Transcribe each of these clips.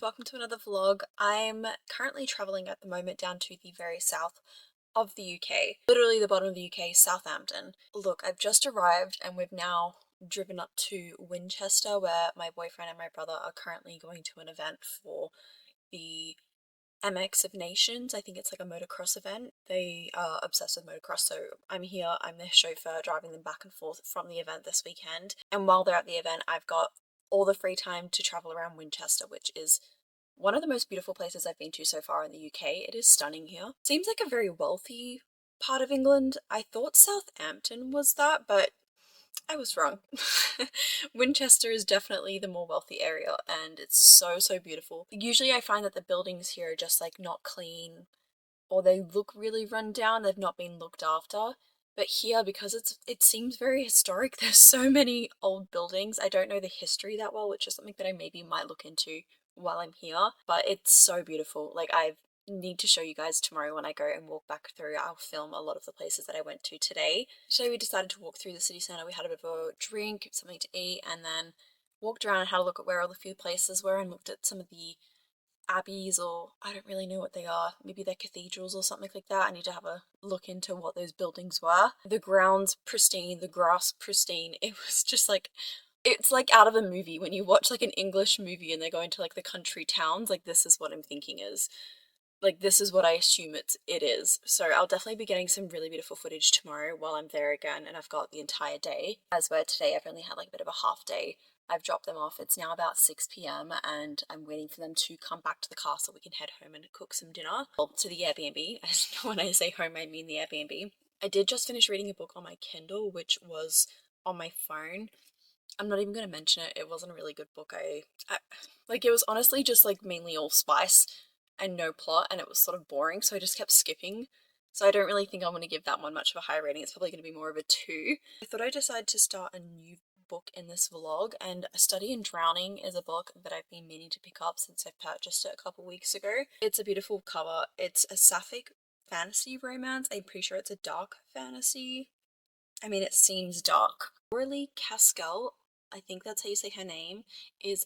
welcome to another vlog. I'm currently travelling at the moment down to the very south of the UK. Literally the bottom of the UK, Southampton. Look, I've just arrived and we've now driven up to Winchester where my boyfriend and my brother are currently going to an event for the MX of Nations. I think it's like a motocross event. They are obsessed with motocross, so I'm here, I'm their chauffeur, driving them back and forth from the event this weekend. And while they're at the event, I've got all the free time to travel around Winchester, which is one of the most beautiful places I've been to so far in the UK. It is stunning here. Seems like a very wealthy part of England. I thought Southampton was that, but I was wrong. Winchester is definitely the more wealthy area and it's so beautiful. Usually I find that the buildings here are just like not clean or they look really run down, they've not been looked after. But here, because it seems very historic, there's so many old buildings. I don't know the history that well, which is something that I maybe might look into while I'm here, but it's so beautiful. Like, I need to show you guys tomorrow when I go and walk back through. I'll film a lot of the places that I went to today. So we decided to walk through the city centre. We had a bit of a drink, something to eat, and then walked around and had a look at where all the few places were and looked at some of the abbeys, or I don't really know what they are, maybe they're cathedrals or something like that. I need to have a look into what those buildings were. The grounds pristine, the grass pristine. It was just like, it's like out of a movie. When you watch like an English movie and they go into like the country towns, like this is what I'm thinking is. Like, this is what I assume it is. So I'll definitely be getting some really beautiful footage tomorrow while I'm there again, and I've got the entire day. As where today I've only had like a bit of a half day. I've dropped them off. It's now about 6 p.m. and I'm waiting for them to come back to the car so we can head home and cook some dinner. Well, to the Airbnb. When I say home, I mean the Airbnb. I did just finish reading a book on my Kindle, which was on my phone. I'm not even going to mention it. It wasn't a really good book. Like, it was honestly just like mainly all spice and no plot, and it was sort of boring, so I just kept skipping. So I don't really think I'm going to give that one much of a high rating. It's probably going to be more of a 2. I thought I'd decide to start a new book in this vlog, and A Study in Drowning is a book that I've been meaning to pick up since I purchased it a couple weeks ago. It's a beautiful cover. It's a sapphic fantasy romance. I'm pretty sure it's a dark fantasy. I mean, it seems dark. Aurelie Caskell, I think that's how you say her name, is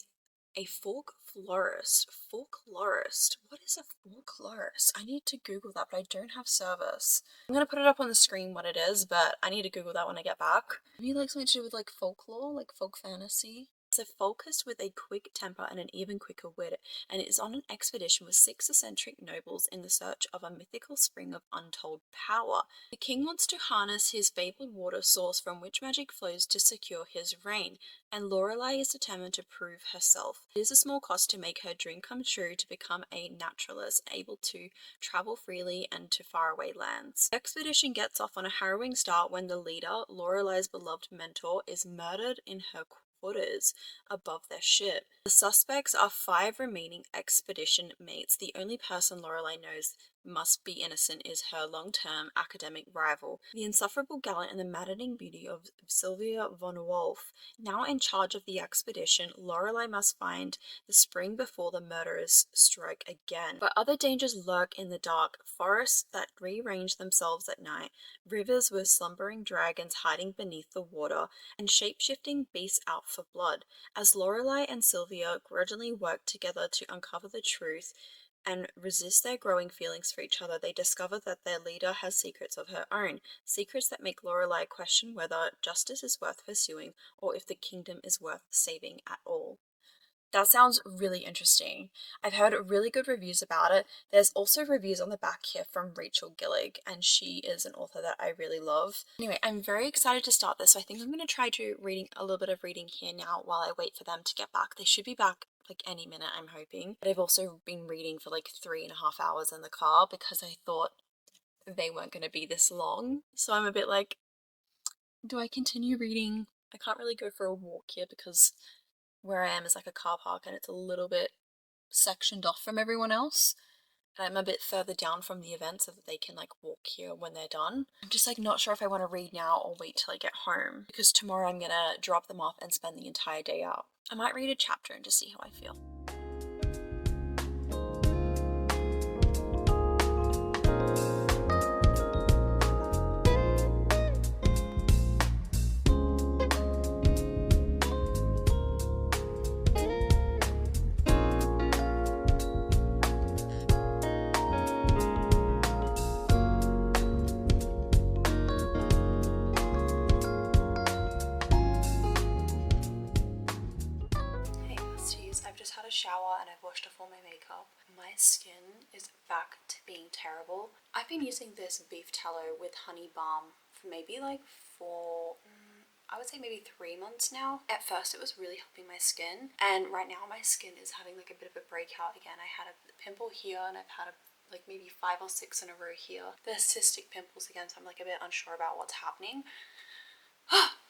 a folklorist. Folklorist? What is a folklorist? I need to Google that, but I don't have service. I'm gonna put it up on the screen what it is, but I need to Google that when I get back. Maybe like something to do with like folklore, like folk fantasy. It's a folkist with a quick temper and an even quicker wit, and is on an expedition with 6 eccentric nobles in the search of a mythical spring of untold power. The king wants to harness his fabled water source from which magic flows to secure his reign, and Lorelei is determined to prove herself. It is a small cost to make her dream come true to become a naturalist, able to travel freely and to faraway lands. The expedition gets off on a harrowing start when the leader, Lorelei's beloved mentor, is murdered in her quarters above their ship. The suspects are 5 remaining expedition mates. The only person Lorelei knows must be innocent is her long-term academic rival, the insufferable gallant and the maddening beauty of Sylvia von Wolf. Now in charge of the expedition, Lorelei must find the spring before the murderers strike again. But other dangers lurk in the dark, forests that rearrange themselves at night, rivers with slumbering dragons hiding beneath the water, and shape-shifting beasts out for blood. As Lorelei and Sylvia grudgingly work together to uncover the truth and resist their growing feelings for each other, they discover that their leader has secrets of her own, secrets that make Lorelei question whether justice is worth pursuing or if the kingdom is worth saving at all. That sounds really interesting. I've heard really good reviews about it. There's also reviews on the back here from Rachel Gillig, and she is an author that I really love. Anyway, I'm very excited to start this, so I think I'm going to try to reading a little bit of reading here now while I wait for them to get back. They should be back like any minute, I'm hoping. But I've also been reading for like 3.5 hours in the car because I thought they weren't going to be this long. So I'm a bit like, do I continue reading? I can't really go for a walk here because where I am is like a car park and it's a little bit sectioned off from everyone else. And I'm a bit further down from the event so that they can like walk here when they're done. I'm just like not sure if I want to read now or wait till I get home because tomorrow I'm gonna drop them off and spend the entire day out. I might read a chapter and just see how I feel. brushed off all my makeup. My skin is back to being terrible. I've been using this beef tallow with honey balm for maybe like I would say maybe 3 months now. At first it was really helping my skin, and right now my skin is having like a bit of a breakout again. I had a pimple here, and I've had like maybe 5 or 6 in a row here. They're cystic pimples again, so I'm like a bit unsure about what's happening.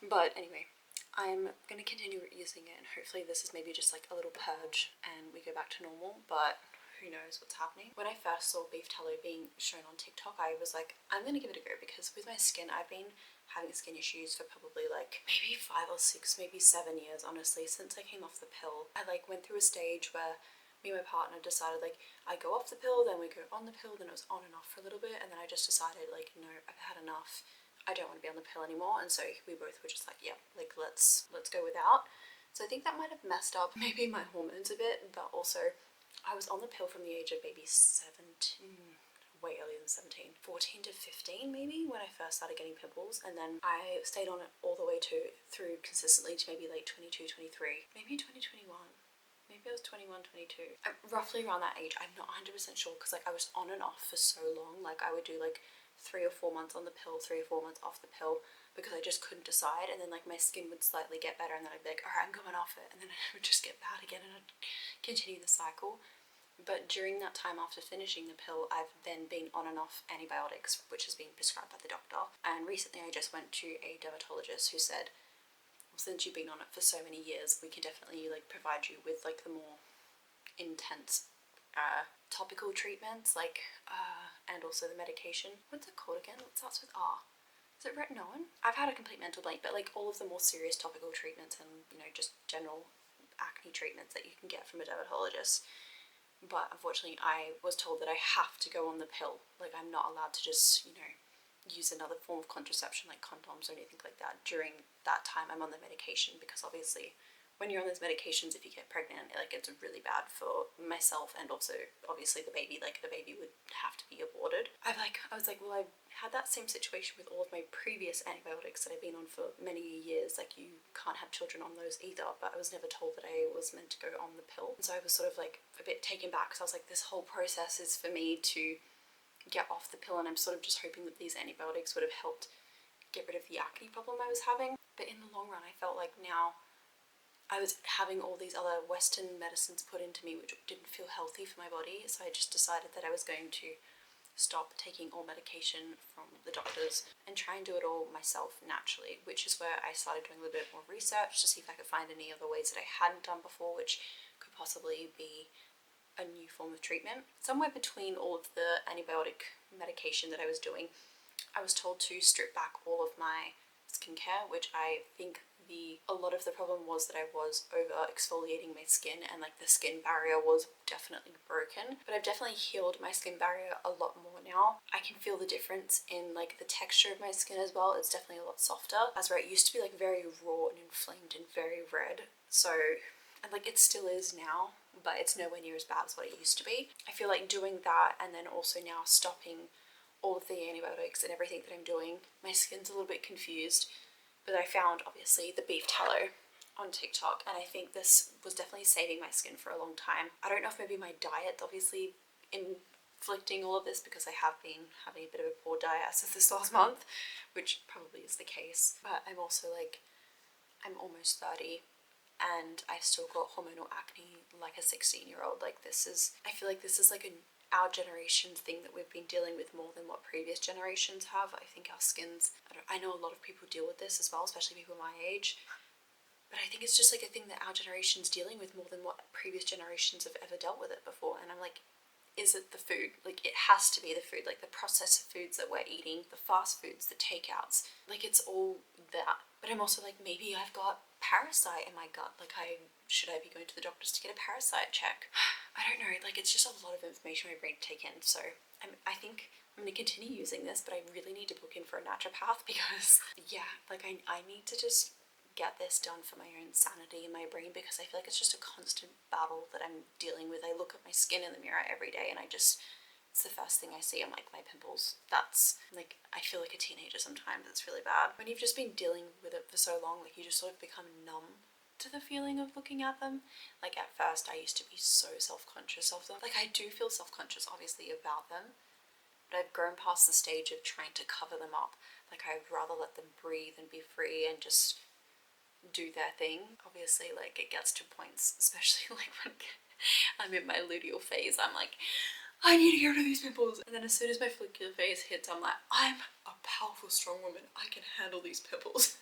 But anyway, I'm going to continue using it, and hopefully this is maybe just like a little purge and we go back to normal, but who knows what's happening. When I first saw beef tallow being shown on TikTok, I was like, I'm going to give it a go, because with my skin, I've been having skin issues for probably like maybe 5 or 6, maybe 7 years, honestly, since I came off the pill. I like went through a stage where me and my partner decided like I go off the pill, then we go on the pill, then it was on and off for a little bit, and then I just decided like, no, I've had enough. I don't want to be on the pill anymore, and so we both were just like, yeah, like let's go without. So I think that might have messed up maybe my hormones a bit, but also I was on the pill from the age of maybe 17, way earlier than 17, 14 to 15 maybe, when I first started getting pimples, and then I stayed on it all the way through consistently to maybe like 22, 23, maybe 2021. Maybe I was 21, 22. Roughly around that age. I'm not 100% sure, because like I was on and off for so long. Like I would do like 3 or 4 months on the pill, 3 or 4 months off the pill, because I just couldn't decide. And then like my skin would slightly get better, and then I'd be like, all right, I'm going off it, and then it would just get bad again, and I'd continue the cycle. But during that time after finishing the pill, I've then been on and off antibiotics, which has been prescribed by the doctor. And recently I just went to a dermatologist who said, well, since you've been on it for so many years, we can definitely like provide you with like the more intense topical treatments, like and also the medication. What's it called again? It starts with R. Is it retinol? I've had a complete mental blank, but like all of the more serious topical treatments, and you know, just general acne treatments that you can get from a dermatologist. But unfortunately I was told that I have to go on the pill. Like I'm not allowed to just, you know, use another form of contraception like condoms or anything like that during that time I'm on the medication, because obviously when you're on those medications, if you get pregnant, like it's really bad for myself, and also obviously the baby. Like the baby would have to be aborted. I was like, well, I've had that same situation with all of my previous antibiotics that I've been on for many years. Like you can't have children on those either, but I was never told that I was meant to go on the pill. And so I was sort of like a bit taken back, because I was like, this whole process is for me to get off the pill, and I'm sort of just hoping that these antibiotics would have helped get rid of the acne problem I was having. But in the long run, I felt like now I was having all these other Western medicines put into me which didn't feel healthy for my body, so I just decided that I was going to stop taking all medication from the doctors and try and do it all myself naturally, which is where I started doing a little bit more research to see if I could find any other ways that I hadn't done before, which could possibly be a new form of treatment. Somewhere between all of the antibiotic medication that I was doing, I was told to strip back all of my skincare, which I think a lot of the problem was that I was over exfoliating my skin, and like the skin barrier was definitely broken. But I've definitely healed my skin barrier a lot more now. I can feel the difference in like the texture of my skin as well. It's definitely a lot softer, as where it used to be like very raw and inflamed and very red. So, and like it still is now, but it's nowhere near as bad as what it used to be. I feel like doing that, and then also now stopping all of the antibiotics and everything that I'm doing, my skin's a little bit confused. But I found obviously the beef tallow on TikTok, and I think this was definitely saving my skin for a long time. I don't know if maybe my diet's obviously inflicting all of this, because I have been having a bit of a poor diet since this last month, which probably is the case. But I'm also like, I'm almost 30 and I've still got hormonal acne like a 16-year-old. Like this is, I feel like this is like our generation's thing that we've been dealing with more than what previous generations have. I think our skins, I know a lot of people deal with this as well, especially people my age, but I think it's just like a thing that our generation's dealing with more than what previous generations have ever dealt with it before. And I'm like, is it the food? Like it has to be the food, like the processed foods that we're eating, the fast foods, the takeouts, like it's all that. But I'm also like, maybe I've got parasite in my gut. Like should I be going to the doctors to get a parasite check? I don't know, like it's just a lot of information my brain to take in. So I think I'm going to continue using this, but I really need to book in for a naturopath, because yeah, like I need to just get this done for my own sanity in my brain, because I feel like it's just a constant battle that I'm dealing with. I look at my skin in the mirror every day, and it's the first thing I see. I'm like, my pimples. That's like, I feel like a teenager sometimes. It's really bad. When you've just been dealing with it for so long, like you just sort of become numb to the feeling of looking at them. Like at first I used to be so self-conscious of them. Like I do feel self-conscious obviously about them, but I've grown past the stage of trying to cover them up. Like I'd rather let them breathe and be free and just do their thing. Obviously, like it gets to points, especially like when I'm in my luteal phase, I'm like, I need to get rid of these pimples. And then as soon as my follicular phase hits, I'm like, I'm a powerful, strong woman. I can handle these pimples.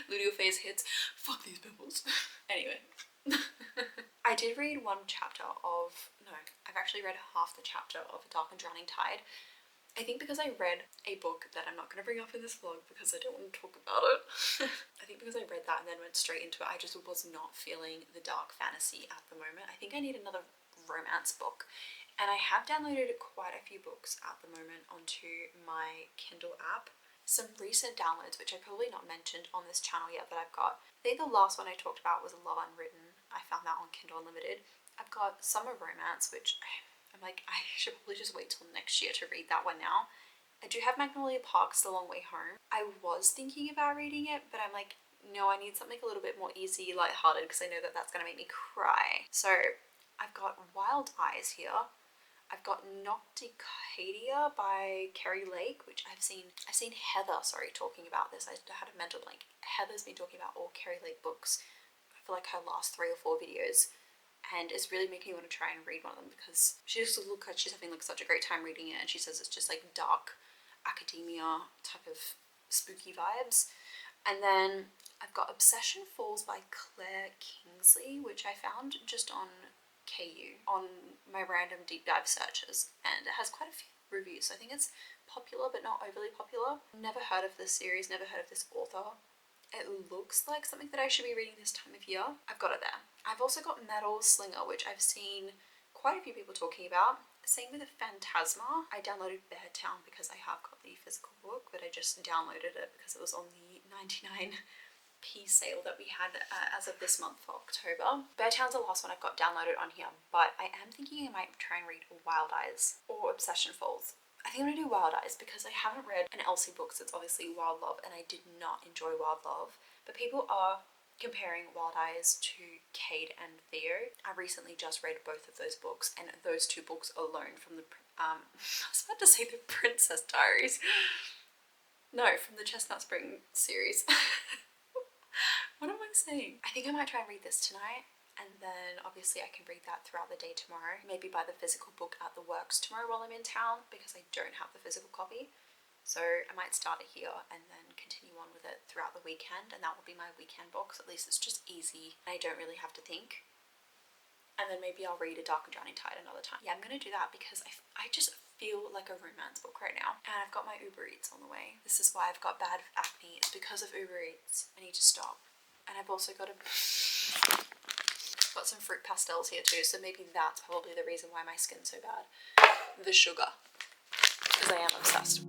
Luteal phase hits, fuck these pimples. Anyway. I did read one chapter of, no, I've actually read half the chapter of A Dark and Drowning Tide. I think because I read a book that I'm not going to bring up in this vlog because I don't want to talk about it. I think because I read that and then went straight into it, I just was not feeling the dark fantasy at the moment. I think I need another romance book. And I have downloaded quite a few books at the moment onto my Kindle app. Some recent downloads, which I've probably not mentioned on this channel yet, that I've got. I think the last one I talked about was Love Unwritten. I found that on Kindle Unlimited. I've got Summer Romance, which I'm like, I should probably just wait till next year to read that one now. I do have Magnolia Park's The Long Way Home. I was thinking about reading it, but I'm like, no, I need something a little bit more easy, lighthearted, because I know that that's going to make me cry. So I've got Wild Eyes here. I've got Nocticadia by Kerry Lake, which I've seen Heather, talking about this. I had a mental blank. Heather's been talking about all Kerry Lake books for like her last 3 or 4 videos. And it's really making me want to try and read one of them because she just looks like she's having like such a great time reading it, and she says it's just like dark academia type of spooky vibes. And then I've got Obsession Falls by Claire Kingsley, which I found just on KU on my random deep dive searches, and it has quite a few reviews. So I think it's popular but not overly popular. Never heard of this series, never heard of this author. It looks like something that I should be reading this time of year. I've got it there. I've also got Metal Slinger, which I've seen quite a few people talking about. Same with Phantasma. I downloaded Beartown because I have got the physical book, but I just downloaded it because it was on the 99p sale that we had as of this month for October. Beartown's the last one I've got downloaded on here, but I am thinking I might try and read Wild Eyes or Obsession Falls. I think I'm going to do Wild Eyes because I haven't read an Elsie book since obviously Wild Love, and I did not enjoy Wild Love. But people are comparing Wild Eyes to Cade and Theo. I recently just read both of those books, and those 2 books alone from the, I was about to say the Princess Diaries. No, from the Chestnut Spring series. What am I saying? I think I might try and read this tonight. And then obviously I can read that throughout the day tomorrow. Maybe buy the physical book at the works tomorrow while I'm in town because I don't have the physical copy. So I might start it here and then continue on with it throughout the weekend, and that will be my weekend box. At least it's just easy. I don't really have to think. And then maybe I'll read A Dark and Drowning Tide another time. Yeah, I'm going to do that because I just feel like a romance book right now. And I've got my Uber Eats on the way. This is why I've got bad acne. It's because of Uber Eats. I need to stop. And I've also got got some fruit pastels here too, so maybe that's probably the reason why my skin's so bad. The sugar, because I am obsessed.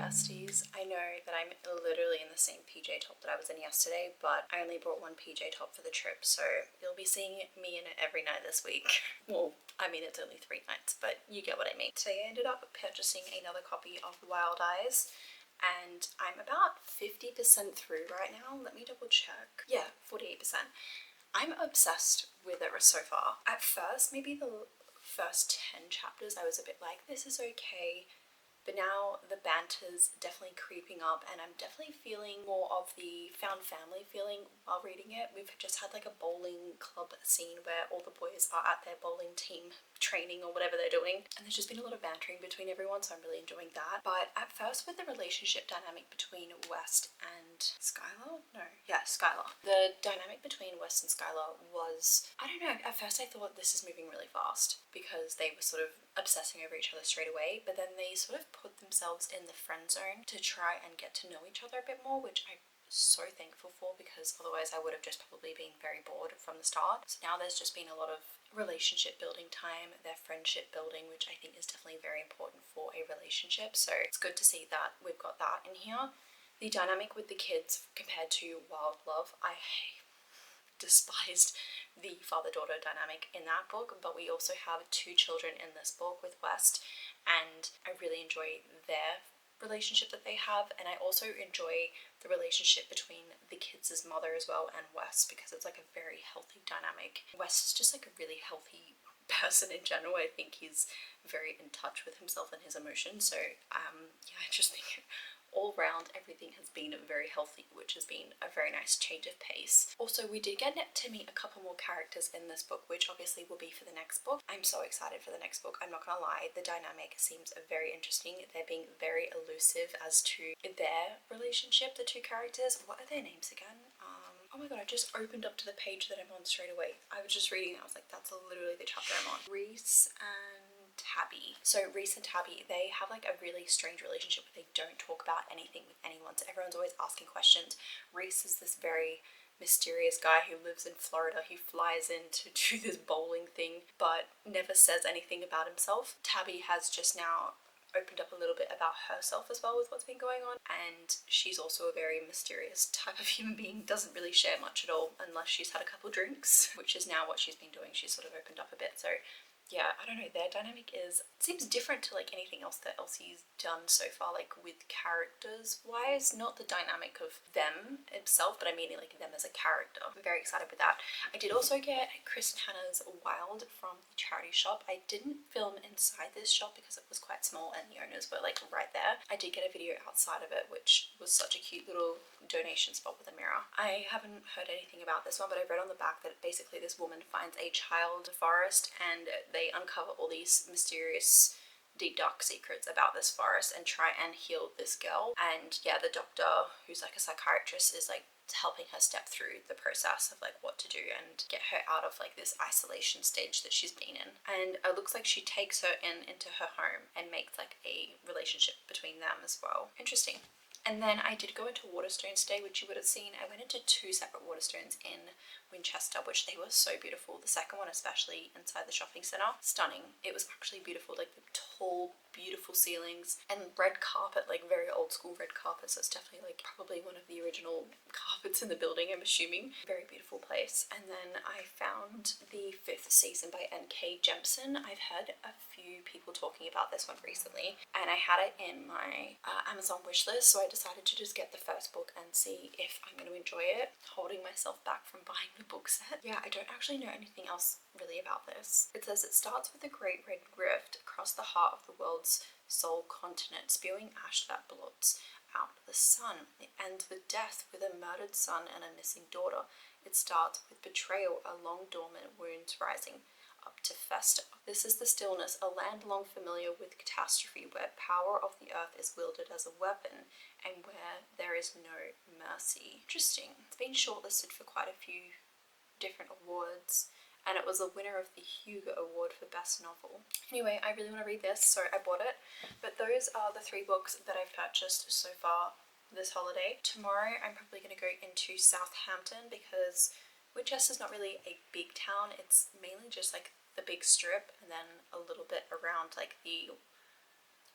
besties. I know that I'm literally in the same PJ top that I was in yesterday, but I only brought one PJ top for the trip, so you'll be seeing me in it every night this week. Well, I mean, it's only 3 nights, but you get what I mean. Today I ended up purchasing another copy of Wild Eyes, and I'm about 50% through right now. Let me double check. Yeah, 48%. I'm obsessed with it so far. At first, maybe the first 10 chapters, I was a bit like, this is okay. But now the banter's definitely creeping up, and I'm definitely feeling more of the found family feeling while reading it. We've just had like a bowling club scene where all the boys are at their bowling team training or whatever they're doing, and there's just been a lot of bantering between everyone, so I'm really enjoying that. But at first, with the relationship dynamic between West and Skylar, Skylar. The dynamic between West and Skylar was, I don't know, at first I thought this is moving really fast because they were sort of obsessing over each other straight away, but then they sort of put themselves in the friend zone to try and get to know each other a bit more, which I'm so thankful for, because otherwise I would have just probably been very bored from the start. So now there's just been a lot of relationship building time, their friendship building, which I think is definitely very important for a relationship. So it's good to see that we've got that in here. The dynamic with the kids compared to Wild Love, I despised the father-daughter dynamic in that book, but we also have 2 children in this book with West, and I really enjoy their relationship that they have, and I also enjoy the relationship between the kids' mother as well and West, because it's like a very healthy dynamic. West is just like a really healthy person in general. I think he's very in touch with himself and his emotions, so yeah, I just think all round everything has been very healthy, which has been a very nice change of pace. Also, we did get to meet a couple more characters in this book, which obviously will be for the next book. I'm so excited for the next book, I'm not gonna lie. The dynamic seems very interesting. They're being very elusive as to their relationship, the 2 characters. What are their names again? Oh my god, I just opened up to the page that I'm on straight away. I was just reading and I was like, that's literally the chapter I'm on. Reese and Tabby. So Reese and Tabby, they have like a really strange relationship where they don't talk about anything with anyone, so everyone's always asking questions. Reese is this very mysterious guy who lives in Florida. He flies in to do this bowling thing but never says anything about himself. Tabby has just now opened up a little bit about herself as well with what's been going on, and she's also a very mysterious type of human being, doesn't really share much at all unless she's had a couple drinks, which is now what she's been doing. She's sort of opened up a bit. So yeah, I don't know, their dynamic seems different to like anything else that Elsie's done so far, like with characters wise, not the dynamic of them itself, but I mean like them as a character. I'm very excited with that. I did also get Chris and Hannah's Wild from the charity shop. I didn't film inside this shop because it was quite small and the owners were like right there. I did get a video outside of it, which was such a cute little donation spot with a mirror. I haven't heard anything about this one, but I read on the back that basically this woman finds a child forest and they uncover all these mysterious deep dark secrets about this forest and try and heal this girl. And yeah, the doctor, who's like a psychiatrist, is like helping her step through the process of like what to do and get her out of like this isolation stage that she's been in. And it looks like she takes her into her home and makes like a relationship between them as well. Interesting. And then I did go into Waterstones today, which you would have seen. I went into 2 separate Waterstones in Winchester, which they were so beautiful. The second one, especially inside the shopping centre, stunning. It was actually beautiful, like the tall, beautiful ceilings and red carpet, like very old school red carpet. So it's definitely like probably one of the original carpets in the building, I'm assuming. Very beautiful place. And then I found the 5th season by N.K. Jemisin. I've heard a few people talking about this one recently, and I had it in my Amazon wishlist, so I decided to just get the first book and see if I'm going to enjoy it, holding myself back from buying the book set. Yeah, I don't actually know anything else really about this. It says it starts with a great red rift across the heart of the world's sole continent, spewing ash that blots out the sun. It ends with death, with a murdered son and a missing daughter. It starts with betrayal, a long dormant wounds rising up to fester. This is the stillness, a land long familiar with catastrophe, where power of the earth is wielded as a weapon and where there is no mercy. Interesting. It's been shortlisted for quite a few different awards, and it was a winner of the Hugo Award for Best Novel. Anyway, I really want to read this, so I bought it. But those are the 3 books that I've purchased so far this holiday. Tomorrow I'm probably going to go into Southampton because Winchester's not really a big town. It's mainly just like the big strip and then a little bit around like the...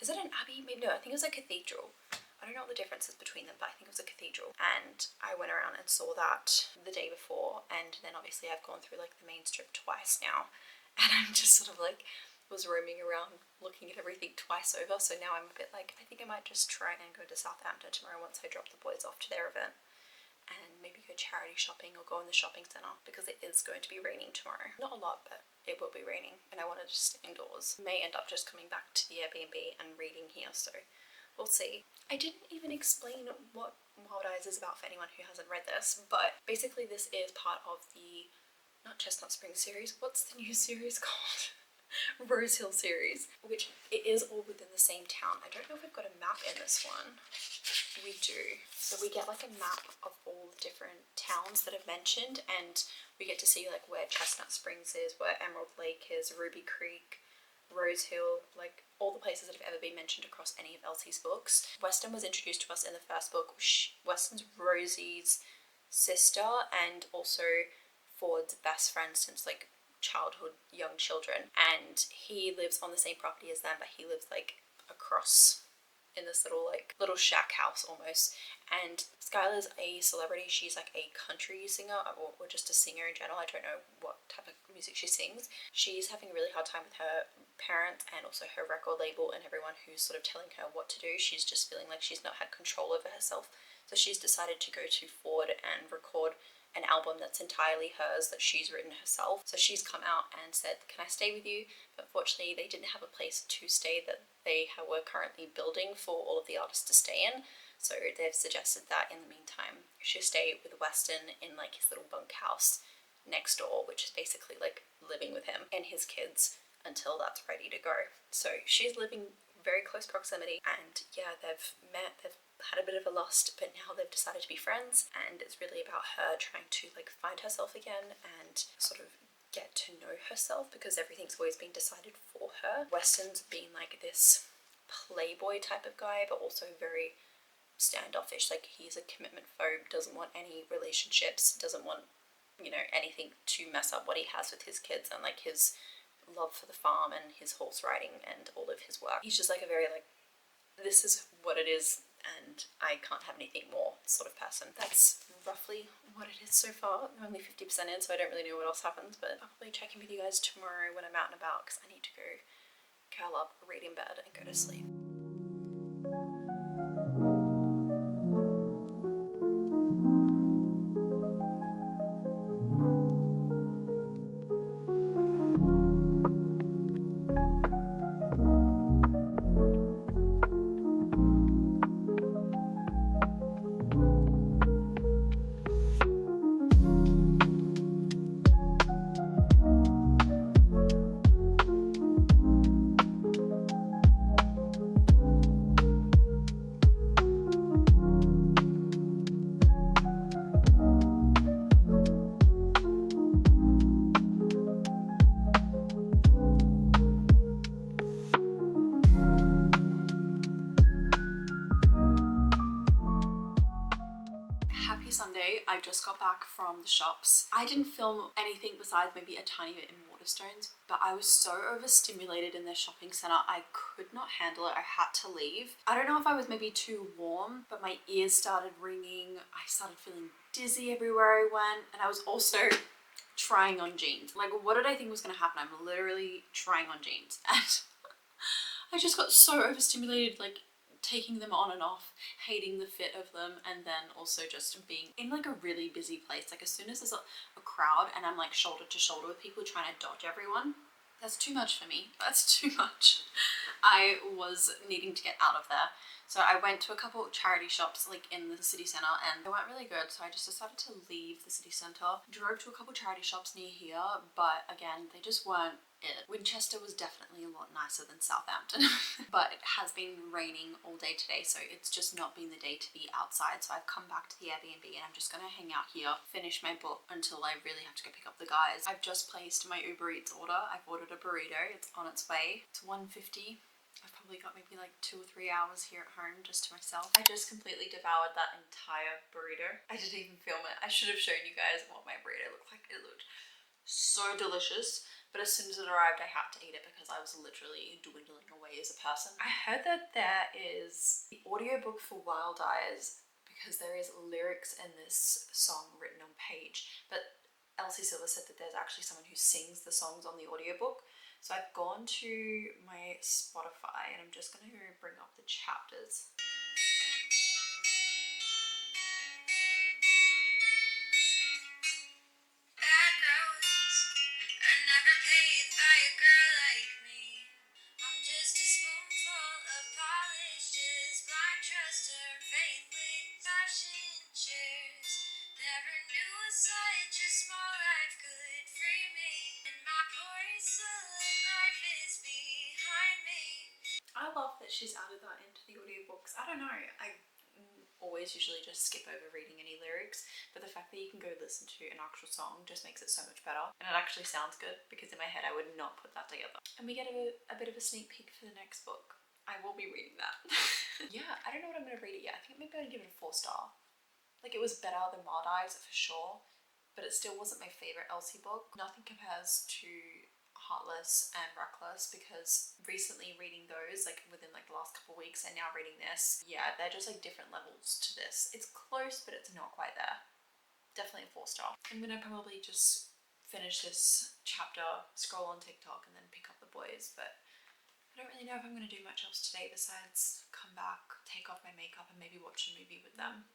Is it an abbey? Maybe no, I think it was a cathedral. I don't know what the difference is between them, but I think it was a cathedral. And I went around and saw that the day before, and then obviously I've gone through like the main strip twice now, and I'm just sort of like was roaming around looking at everything twice over. So now I'm a bit like, I think I might just try and go to Southampton tomorrow once I drop the boys off to their event, and maybe go charity shopping or go in the shopping centre, because it is going to be raining tomorrow. Not a lot, but it will be raining, and I want to just stay indoors. May end up just coming back to the Airbnb and reading here, so we'll see. I didn't even explain what Wild Eyes is about for anyone who hasn't read this, but basically this is part of the, not Chestnut Spring series, what's the new series called? Rose Hill series, which it is all within the same town. I don't know if we've got a map in this one. We do. So we get like a map of all the different towns that I've mentioned, and we get to see like where Chestnut Springs is, where Emerald Lake is, Ruby Creek, Rose Hill, like all the places that have ever been mentioned across any of Elsie's books. Weston was introduced to us in the first book. Weston's Rosie's sister and also Ford's best friend since like childhood, young children, and he lives on the same property as them, but he lives like across in this little shack house almost. And Skylar's a celebrity. She's like a country singer, or just a singer in general. I don't know what type of music she sings. She's having a really hard time with her parents and also her record label and everyone who's sort of telling her what to do. She's just feeling like she's not had control over herself, so she's decided to go to Ford and record an album that's entirely hers, that she's written herself. So she's come out and said, can I stay with you? But unfortunately they didn't have a place to stay that they were currently building for all of the artists to stay in, so they've suggested that in the meantime she stay with Weston in like his little bunkhouse next door, which is basically like living with him and his kids until that's ready to go. So she's living very close proximity, and yeah, they've had a bit of a lust, but now they've decided to be friends, and it's really about her trying to like find herself again and sort of get to know herself, because everything's always been decided for her. Weston's been like this playboy type of guy, but also very standoffish. Like he's a commitment phobe, doesn't want any relationships, doesn't want, you know, anything to mess up what he has with his kids and like his love for the farm and his horse riding and all of his work. He's just like a very like, this is what it is and I can't have anything more sort of person. That's roughly what it is so far. I'm only 50% in, so I don't really know what else happens, but I'll probably check in with you guys tomorrow when I'm out and about, because I need to go curl up, read in bed and go to sleep. Sunday. I just got back from the shops. I didn't film anything besides maybe a tiny bit in Waterstones, but I was so overstimulated in their shopping centre, I could not handle it. I had to leave. I don't know if I was maybe too warm, but my ears started ringing. I started feeling dizzy everywhere I went, and I was also trying on jeans. Like, what did I think was going to happen? I'm literally trying on jeans, and I just got so overstimulated, like taking them on and off, hating the fit of them, and then also just being in like a really busy place. Like as soon as there's a crowd and I'm like shoulder to shoulder with people trying to dodge everyone, that's too much for me. That's too much. I was needing to get out of there. So I went to a couple of charity shops like in the city centre, and they weren't really good, so I just decided to leave the city centre. Drove to a couple of charity shops near here, but again, they just weren't it. Winchester was definitely a lot nicer than Southampton, but it has been raining all day today, so it's just not been the day to be outside. So I've come back to the Airbnb and I'm just gonna hang out here, finish my book until I really have to go pick up the guys. I've just placed my Uber Eats order. I've ordered a burrito. It's on its way. It's $1.50. I've probably got maybe like 2 or 3 hours here at home just to myself. I just completely devoured that entire burrito. I didn't even film it. I should have shown you guys what my burrito looked like. It looked so delicious. but as soon as it arrived, I had to eat it because I was literally dwindling away as a person. I heard that there is the audiobook for Wild Eyes because there is lyrics in this song written on page, but Elsie Silver said that there's actually someone who sings the songs on the audiobook. So I've gone to my Spotify and I'm just going to bring up the chapters. Bad girls are never paid by a girl like me. I'm just a spoonful of polish, just blind trust her faithfully. Fashion shares never knew such a small life could free me. And my porcelain life is behind me. I love that she's added that into the audiobooks. I don't know, I always usually just skip over reading any lyrics, but the fact that you can go listen to an actual song just makes it so much better, and it actually sounds good because in my head I would not put that together. And we get a bit of a sneak peek for the next book. I will be reading that. Yeah, I don't know what I'm going to read it yet. I think maybe I'd give it a 4-star. Like, it was better than Wild Eyes for sure, but it still wasn't my favourite Elsie book. Nothing compares to Heartless and Reckless, because recently reading those, like within like the last couple of weeks, and now reading this, yeah, they're just like different levels to this. It's close, but it's not quite there. Definitely a 4-star. I'm gonna probably just finish this chapter, scroll on TikTok, and then pick up the boys, but I don't really know if I'm gonna do much else today besides come back, take off my makeup, and maybe watch a movie with them.